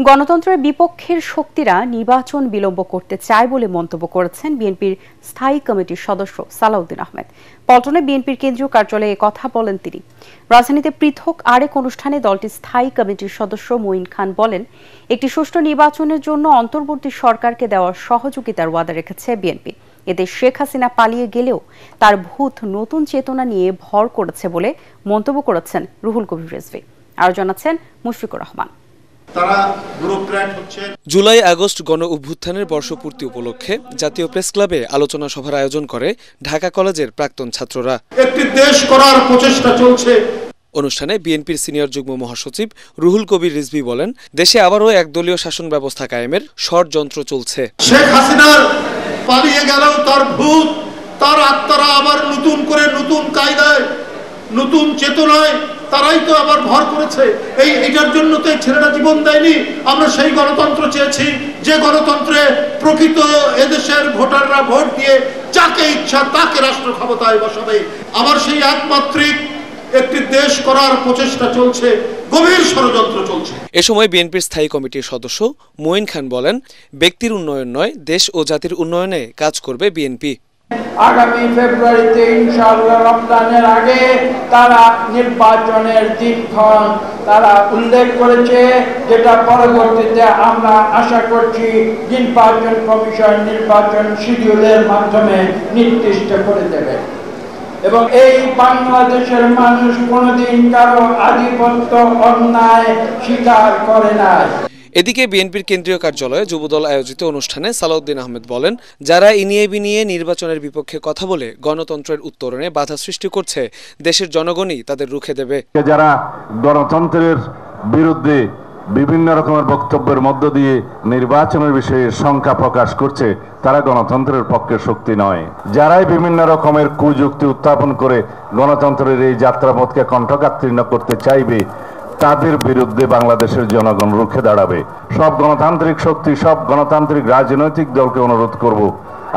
গণতন্ত্রের বিপক্ষের শক্তিরা নির্বাচন বিলম্ব করতে চায় বলে মন্তব্য করেছেন বিএনপির স্থায়ী কমিটির সদস্য সালাউদ্দিন আহমেদ। পল্টনে বিএনপির কেন্দ্রীয় কার্যালয়ে কথা বলেন তিনি। রাজধানীতে পৃথক আরেক অনুষ্ঠানে দলটির স্থায়ী কমিটির সদস্য মঈন খান বলেন, একটি সুষ্ঠু নির্বাচনের জন্য অন্তর্বর্তী সরকারকে দেওয়ার সহযোগিতার ওয়াদা রেখেছে বিএনপি। এতে শেখ হাসিনা পালিয়ে গেলেও তার ভূত নতুন চেতনা নিয়ে ভর করেছে বলে মন্তব্য করেছেন রুহুল কবির রিজভী। আরও জানাচ্ছেন মুশফিকুর রহমান। জুলাই আগস্ট গণ অভ্যুত্থানের বর্ষপূর্তি উপলক্ষে জাতীয় প্রেস ক্লাবে আলোচনা সভার আয়োজন করে ঢাকা কলেজের প্রাক্তন ছাত্ররা। একটি দেশ করার প্রচেষ্টা চলছে। অনুষ্ঠানে বিএনপির সিনিয়র যুগ্ম মহাসচিব রুহুল কবির রিজভী বলেন, দেশে আবারও একদলীয় শাসন ব্যবস্থা কায়েমের ষড়যন্ত্র চলছে। শেখ হাসিনার পালিয়ে গেলেও তার ভূত, তার আত্মারা আবার নতুন করে নতুন কায়দায়, নতুন চেতনায় তারাই তো আবার ভর করেছে। এইটার জন্য তো ছেলেরা জীবন দেয়নি। আমরা সেই গণতন্ত্র চেয়েছি যে গণতন্ত্রে প্রকৃত এদেশের ভোটাররা ভোট দিয়ে যাকে ইচ্ছা তাকে রাষ্ট্র ক্ষমতায় বসাবে। আবার সেই একমাত্রিক একটি দেশ করার প্রচেষ্টা চলছে, গভীর ষড়যন্ত্র চলছে। এ সময় বিএনপির স্থায়ী কমিটির সদস্য মঈন খান বলেন, ব্যক্তির উন্নয়ন নয়, দেশ ও জাতির উন্নয়নে কাজ করবে বিএনপি। আগামী ফেব্রুয়ারিতে ইনশাআল্লাহ রমজানের আগে তারা নির্বাচনের দিনক্ষণ তারা উল্লেখ করেছে, যেটা পরবর্তীতে আমরা আশা করছি নির্বাচন কমিশন নির্বাচন শিডিউলের মাধ্যমে নির্দিষ্ট করে দেবে। এবং এই বাংলাদেশের মানুষ কোনোদিন কারো আধিপত্য অন্যায় স্বীকার করে না। এদিকে বিএনপির কেন্দ্রীয় কার্যালয়ে যুবদল আয়োজিত অনুষ্ঠানে সালাউদ্দিন আহমেদ বলেন, যারা ইনিয়ে বিনিয়ে নির্বাচনের বিপক্ষে কথা বলে গণতন্ত্রের উত্তরণে বাধা সৃষ্টি করছে, দেশের জনগণই তাদের রুখে দেবে। যারা গণতন্ত্রের বিরুদ্ধে বিভিন্ন রকমের বক্তব্যের মধ্য দিয়ে নির্বাচনের বিষয়ে শঙ্কা প্রকাশ করছে, তারা গণতন্ত্রের পক্ষে শক্তি নয়। যারাই বিভিন্ন রকমের কুযুক্তি উত্থাপন করে গণতন্ত্রের এই যাত্রাপথকে কণ্ঠকাত্তীর্ণ করতে চাইবে, তাদের বিরুদ্ধে বাংলাদেশের জনগণ রুখে দাঁড়াবে। সব গণতান্ত্রিক শক্তি, সব গণতান্ত্রিক রাজনৈতিক দলকে অনুরোধ করব,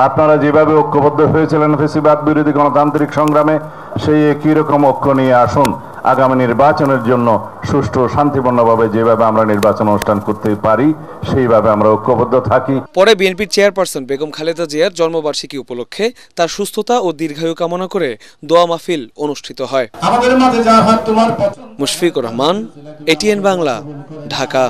আপনারা যেভাবে ঐক্যবদ্ধ হয়েছিলেন ফ্যাসিবাদ বিরোধী গণতান্ত্রিক সংগ্রামে, সেই একই রকম ঐক্য নিয়ে আসুন। আগামী নির্বাচনের জন্য সুষ্ঠু শান্তিপূর্ণভাবে যেভাবে আমরা নির্বাচন অনুষ্ঠান করতে পারি, সেইভাবে আমরা ঐক্যবদ্ধ থাকি। পরে বিএনপির চেয়ারপারসন বেগম খালেদা জিয়ার জন্মবার্ষিকী উপলক্ষে তার সুস্থতা ও দীর্ঘায়ু কামনা করে দোয়া মাহফিল অনুষ্ঠিত হয়। আমাদের মাঝে যা হয় তোমার পছন্দ। মুশফিকুর রহমান, এটিএন বাংলা, ঢাকা।